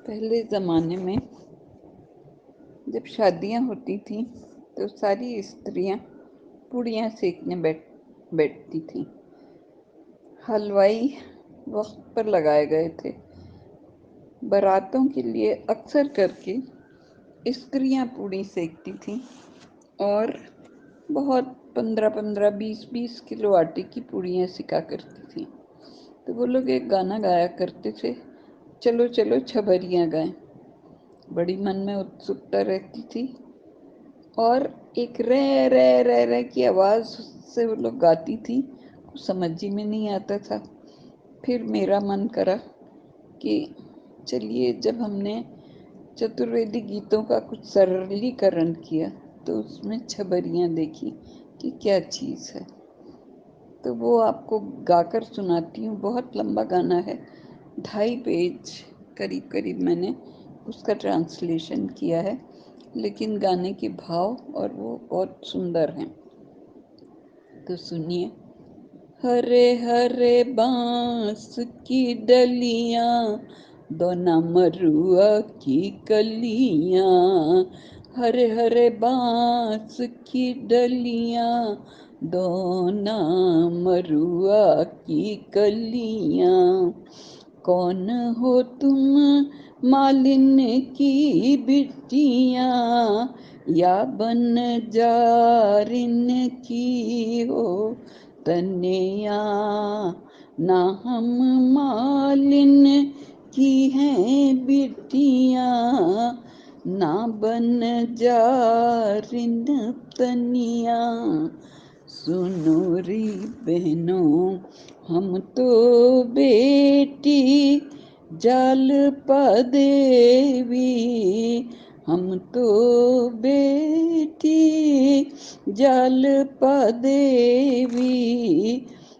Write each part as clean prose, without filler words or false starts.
पहले ज़माने में जब शादियां होती थीं तो सारी स्त्रियां पूड़ियाँ सेकने बैठती थीं। हलवाई वक्त पर लगाए गए थे। बारातों के लिए अक्सर करके स्त्रियां पूड़ी सेकती थीं और बहुत 15-15, 20-20 किलो आटे की पूड़ियाँ सिका करती थीं। तो वो लोग एक गाना गाया करते थे, चलो चलो छबरियाँ गाएं। बड़ी मन में उत्सुकता रहती थी और एक रे रे रे रे की आवाज़ से वो लोग गाती थी, कुछ समझ ही में नहीं आता था। फिर मेरा मन करा कि चलिए, जब हमने चतुर्वेदी गीतों का कुछ सरलीकरण किया तो उसमें छबरियाँ देखी कि क्या चीज़ है। तो वो आपको गाकर सुनाती हूँ। बहुत लंबा गाना है, 2.5 पेज करीब करीब मैंने उसका ट्रांसलेशन किया है, लेकिन गाने के भाव और वो बहुत सुंदर हैं। तो सुनिए। हरे हरे बांस की डलियां, दोना मरुआ की कलियां। हरे हरे बांस की डलियां, दोना मरुआ की कलियां। कौन हो तुम मालिन की बिटियां, या बनजारिन की हो तनिया। ना हम मालिन की हैं बिटियां, ना बनजारिन तनिया। सुनो री बहनों, हम तो बेटी जाल देवी। हम तो बेटी जाल देवी,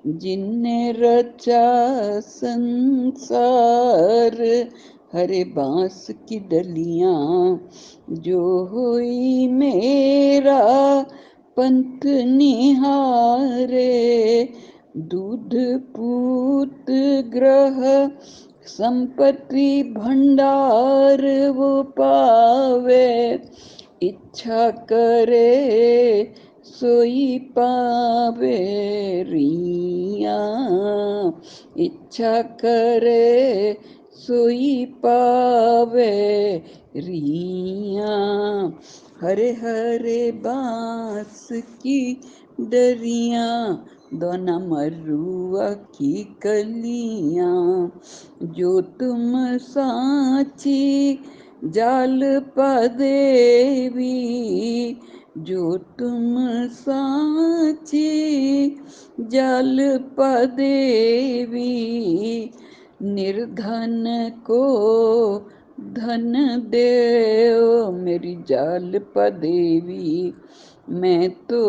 जिनने रचा संसार। हरे बांस की डलियां, जो हुई मेरा पंथ निहारे। दूध पूत ग्रह संपत्ति भंडार वो पावे। इच्छा करे सोई पावे रिया। इच्छा करे सोई पावे रिया। हरे हरे बांस की डरियां, दोना मरुआ की कलियां। जो तुम साची जाल देवी, जो तुम साची जाल देवी। निर्धन को धन देओ मेरी जाल देवी। मैं तो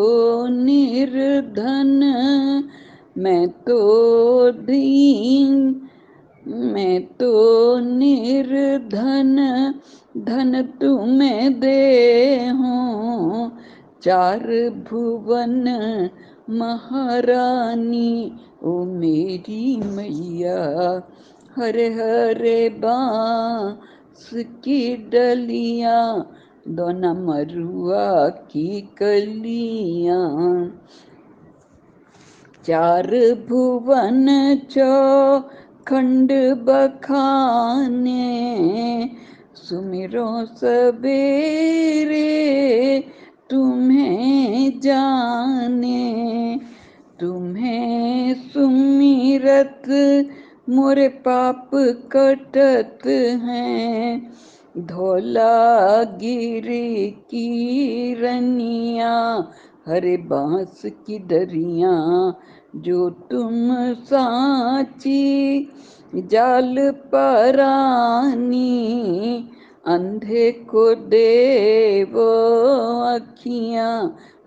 निर्धन, मैं तो दीन, मैं तो निर्धन, धन तुम्हें दे हूँ। 4 भुवन महारानी ओ मेरी मैया। हरे हरे बांस की डलियां, दोना मरुआ की कलियां। 4 भुवन चौखंड बखाने, सुमिरो सबेरे तुम्हें जाने। तुम्हें सुमिरत मोरे पाप कटत हैं। धौला गिरी की रनिया, हरे बांस की डरियां। जो तुम साची जाल परानी, अंधे को देवो अखियां।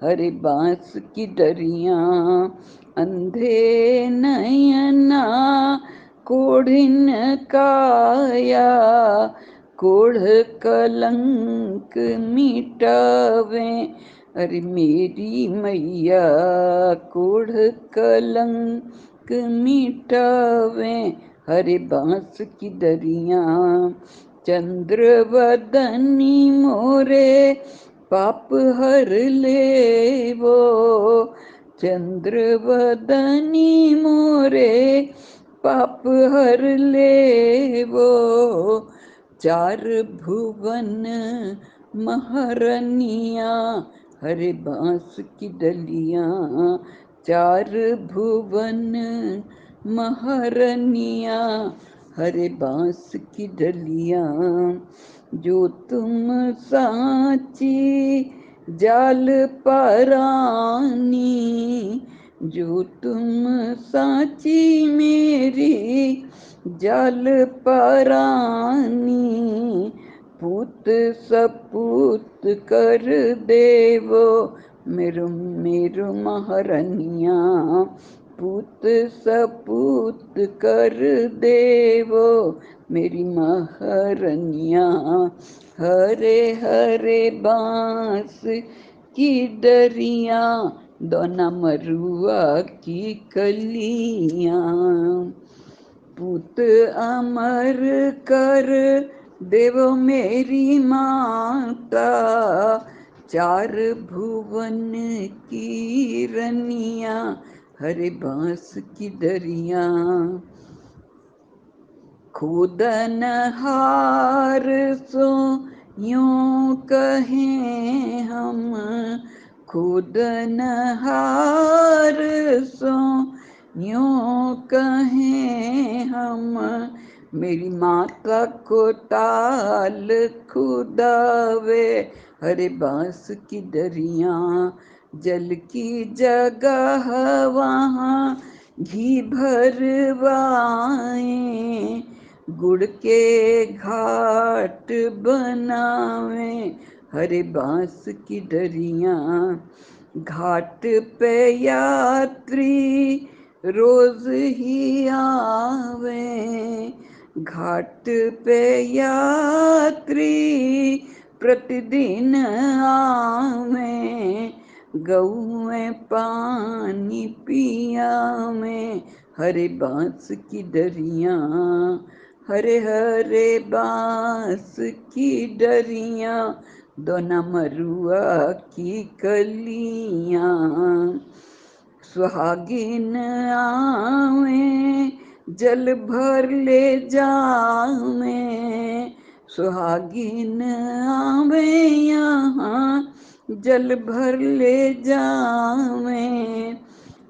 हरे बांस की डरियां। अंधे नयना कोढ़िन काया, कोढ़ कलंक मिटावे। अरे मेरी मैया, कोढ़ कलंक मिटावे। हरे बांस की डरियां। चंद्रवदनी मोरे पाप हर ले वो, चंद्रवदनी मोरे पाप हर ले वो, चार भुवन महारनिया हरे बांस की डलियां, चार भुवन महारनिया हरे बांस की डलियां, जो तुम साची जाल परानी, जो तुम साची मेरी जाल परानी, पूत सपूत कर देवो मेरो मेरो महारनिया, पूत सपूत कर देवो मेरी महारनिया, हरे हरे बांस की डरिया दोना मरुआ की कलियां, पूत अमर कर देवो मेरी माता, चार भुवन की रनिया हरे बांस की डरिया, खुदन हार सो यूं कहें हम, खुदन हार सो यूं कहें हम, मेरी माता को ताल खुदावे हरे बांस की डरिया, जल की जगह वहाँ घी भरवाए, गुड़ के घाट बनावे हरे बांस की डरिया, घाट पे यात्री रोज ही आवे, घाट पे यात्री प्रतिदिन आवे, गौएं पानी पियावे हरे बांस की डरिया, हरे हरे बांस की डरिया दोना मरुआ की कलियां, सुहागिन आवे जल भर ले जावे, सुहागिन आवे यहाँ जल भर ले जावे,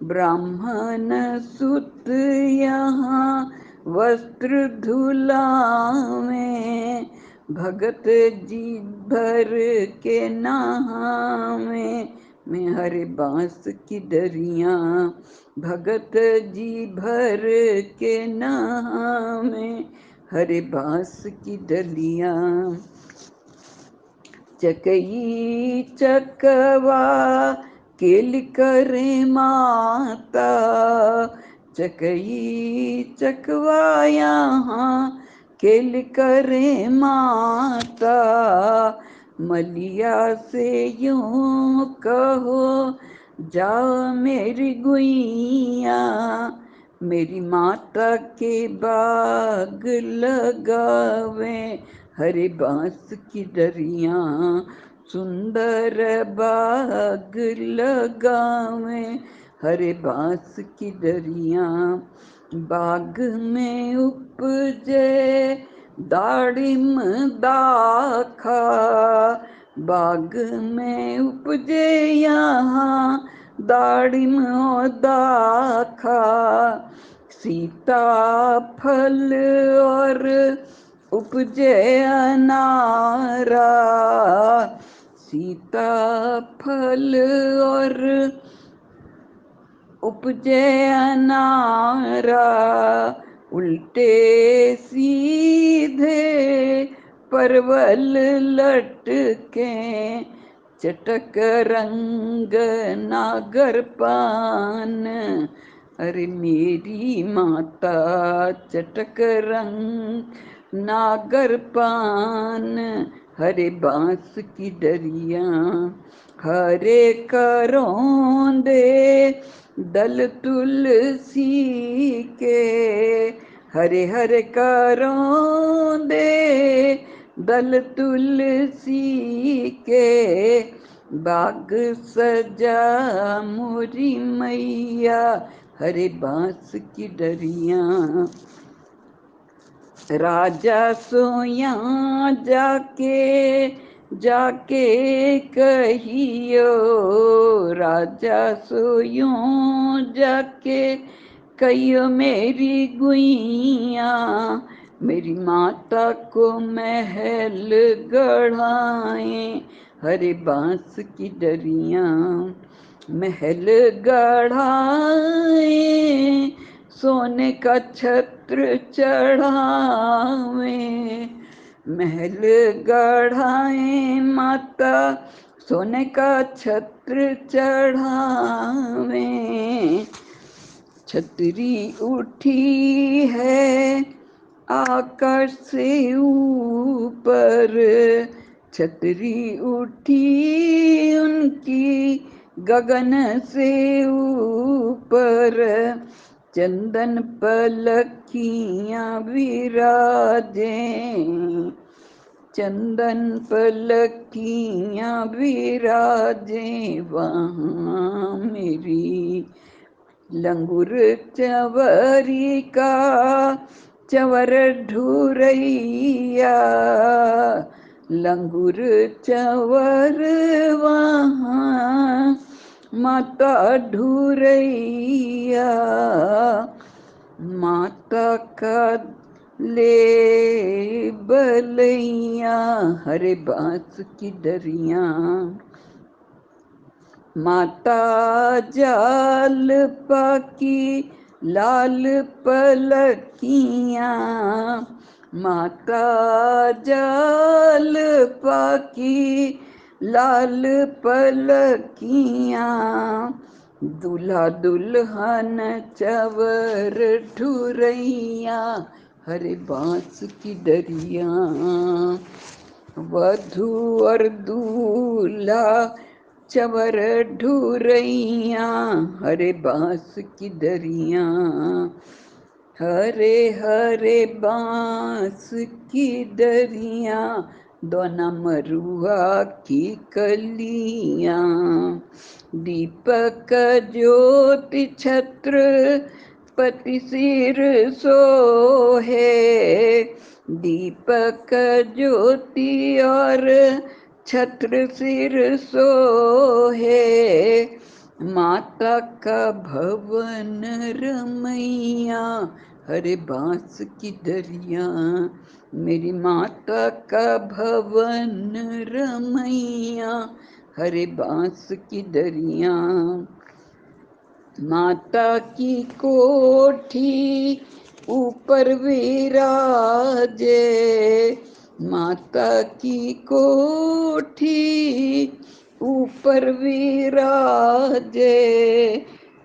ब्राह्मण सुत यहाँ वस्त्र धुलावे, भगत जी भर के नहावे मैं हरे बांस की डरिया, भगत जी भर के नहावे हरे बांस की डलियां, चकई चकवा केल करे माता, चकई चकवा यहाँ केल करे माता, मलिया से यूं कहो जाओ मेरी गुइया, मेरी माता के बाग लगावे हरे बांस की डरिया, सुंदर बाग लगावे हरे बांस की डरिया, बाग में उपजे दाड़िम दाखा, बाग में उपजे यहाँ दाड़िम दाखा, सीता फल और उपजे अनारा, सीता फल और उपजे अनारा, उल्टे सीधे परवल लटके, चटक रंग नागर पान, अरे मेरी माता चटक रंग नागर पान हरे बांस की डरिया, हरे करौंदे दल तुलसी के, हरे हरे करौंदे दल तुलसी के बाग सजा मोरी मैया, हरे बांस की डरिया। राजा सोया जाके जाके कहियो, राजा सोयो जाके कहियो मेरी गुइया, मेरी माता को महल गढ़ाए, हरे बांस की डरिया। महल गढ़ाए सोने का छत्र चढ़ावे, महल गढ़ाए माता सोने का छत्र चढ़ावे। छतरी उठी है आकाश से ऊपर, छतरी उठी उनकी गगन से ऊपर, चंदन पलकियां विराजे, चंदन पलकियां विराजे वहाँ मेरी। लंगुर चंवरी का चंवर ढूरैया, लंगुर चंवर वहाँ माता ढूरैया, माता का ले बलैया, हरे बांस की डरिया। माता जाल पाकी लाल पलकियां, माता जाल पाकी लाल पलकियां, दूल्हा दुल्हन चंवर ढूरैया, हरे बांस की डरिया। वधू और दूल्हा चंवर ढूरैया, हरे बांस की डरिया, हरे हरे बांस की डरिया, दोना मरुआ की कलियां। दीपक ज्योति छत्र पति सिर सोहे, दीपक ज्योति और छत्र सिर सोहे, माता का भवन रमैया, हरे बांस की डरिया। मेरी माता का भवन रमैया, हरे बांस की डरिया। माता की कोठी ऊपर विराजे, माता की कोठी ऊपर विराजे,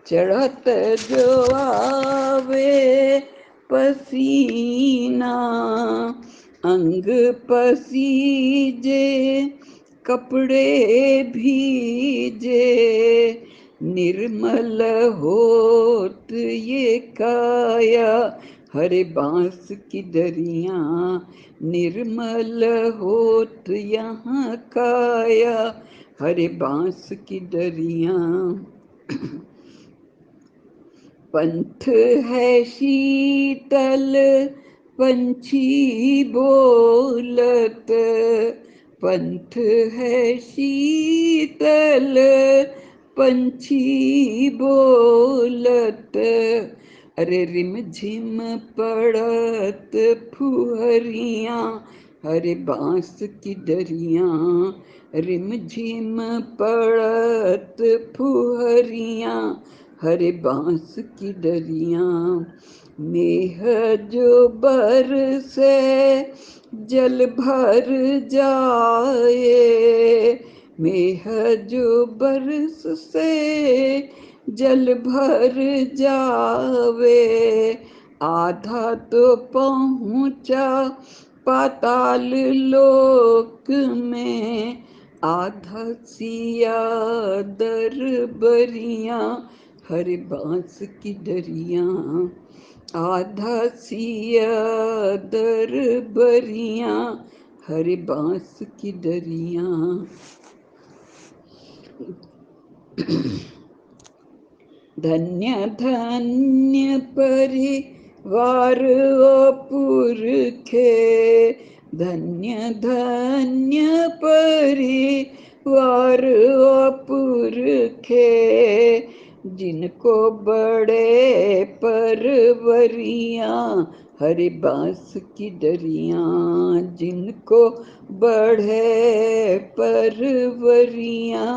चढ़त जो आवे पसीना, अंग पसीजे कपड़े भीजे, निर्मल होत ये काया, हरे बांस की डरिया। निर्मल होत यहाँ काया, हरे बांस की डरिया। पंथ है शीतल पंछी बोलत, पंथ है शीतल पंछी बोलत, अरे रिम झिम पड़त फुहरियाँ, हरे बांस की डरिया। रिम झिम पड़त फुहरियाँ, हरे बांस की डरिया। मेह जो बरसे जल भर जाए, मेह जो बरस से जल भर जावे, आधा तो पहुँचा पाताल लोक में, आधा सिया दरबरिया, हरे बांस की डरिया। आधा सिया दरबरिया, हरे बांस की डरियां। धन्य धन्य परिवार ओ पुरखे, धन्य धन्य परिवार ओ पुरखे, जिनको बड़े परवरियां हरे बांस की डरियां, जिनको बढ़े परवरियां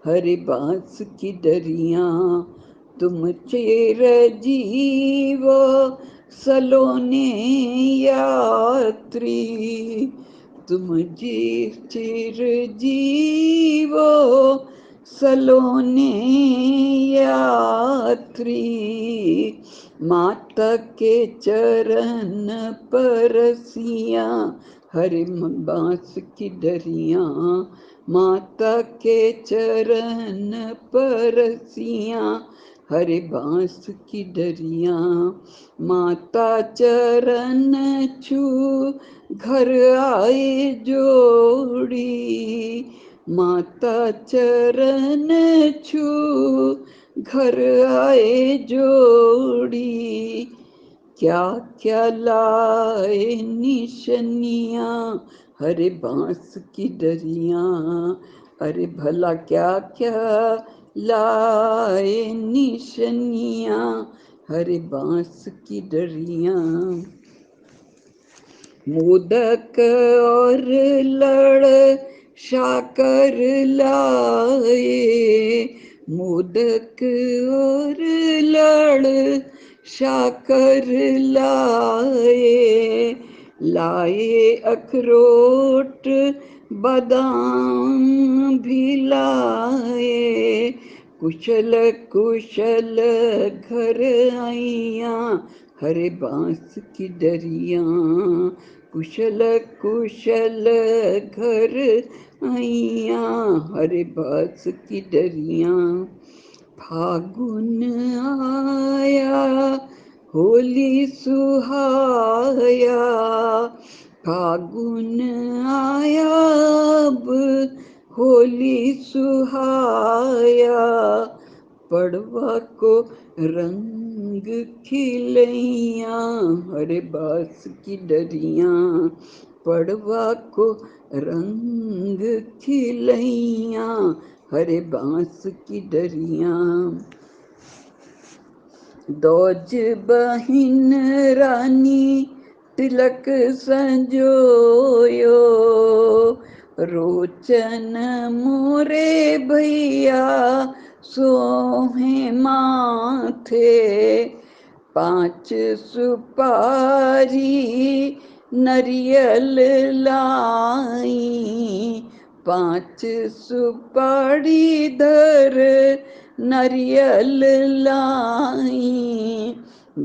हरे बांस की डरियां। तुम चिरजीवो सलोने यात्री, तुम जी चिरजीवो सलोने यात्री, माता के चरण परसियां हरे बांस की डरियां, माता के चरण परसियां हरे बांस की डरियां। माता चरण छू घर आए जोड़ी, माता चरण छू घर आए जोड़ी, क्या क्या लाए निशनियां हरे बांस की डरियां। अरे भला क्या क्या लाए निशनियां हरे बांस की डरियां। मोदक और लड़ शाकर लाए, मोदक और लड़ शाकर लाए, लाए अखरोट बादाम भी लाए, कुशल कुशल घर आइयां हरे बांस की डरियां, कुशल कुशल घर आइयां हरे बांस की डरियां। फागुन आया होली सुहाया, फागुन आया अब होली सुहाया, पड़वा को रंग खिलैयां हरे बांस की डरियां, पड़वा को रंग खिलैयां हरे बांस की डरियां। दौज बहिन रानी तिलक संजोयो, रोचन मोरे भैया सोहे माथे, पांच सुपारी नरियल लाई, पांच सुपारी धर नरियल लाई,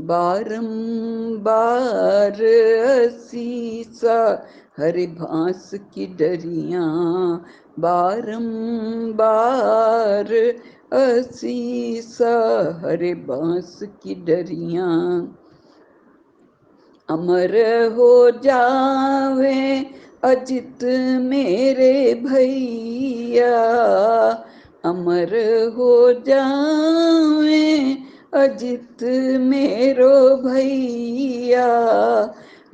बारंबार असीसा हरे बांस की डरियां, बारंबार असीसा हरे बांस की डरियां। अमर हो जावे अजित मेरे भैया, अमर हो जावे अजित मेरो भैया,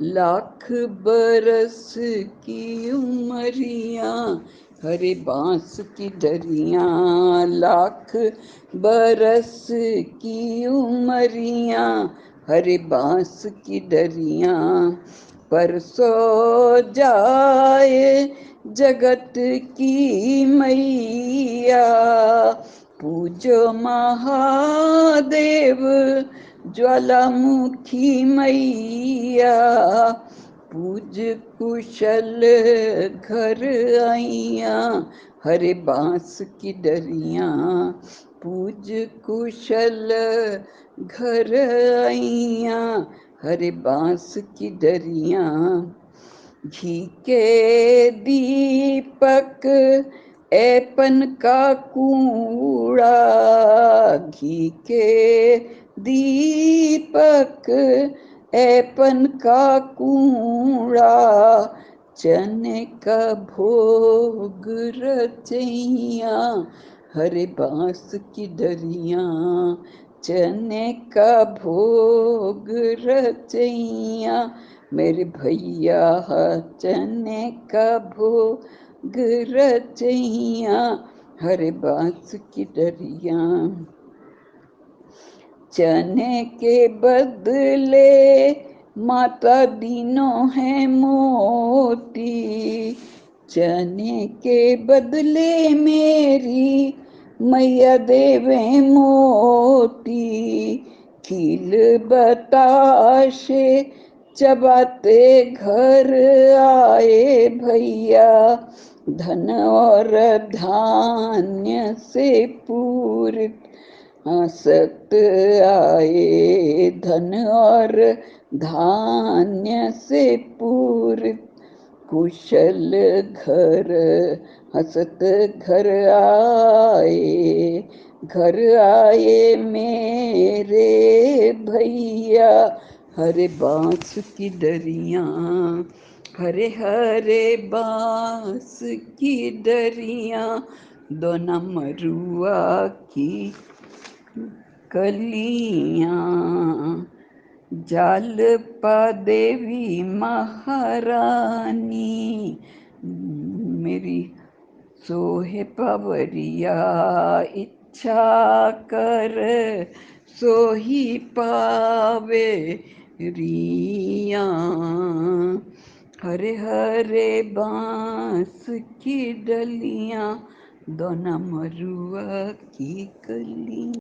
लाख बरस की उमरियां हरे बांस की डरियां, लाख बरस की उमरियां हरे बांस की डरियां। परसों जाए जगत की मैया, पूजो महादेव ज्वालामुखी मैया, पूज कुशल घर आइयां हरे बांस की डरियां, पूज कुशल घर आइयां हरे बांस की डरियां। घी के दीपक ऐपन का कूड़ा, घी के दीपक ऐपन का कूड़ा, चने का भोग रचैया, हरे बांस की डरिया। चने का भोग रचैया, मेरे भैया चने का भोग रचैया, हरे बांस की डरिया। चने के बदले माता दीनो है मोती, चने के बदले मेरी मैया देवे मोती। खील बताशे चबाते घर आए भैया, धन और धान्य से पूरी हंसत आए। धन और धान्य से पूरी कुशल घर, हंसत घर आए। घर आए मेरे भैया, हरे बांस की डरिया। हरे हरे बांस की डरिया, दोना मरुआ की कलियां। जालपा देवी महारानी, मेरी सोहे पवरिया। इच्छा कर सोही पावे रिया। हरे हरे बांस की डलियां, दोना मरुआ की कली।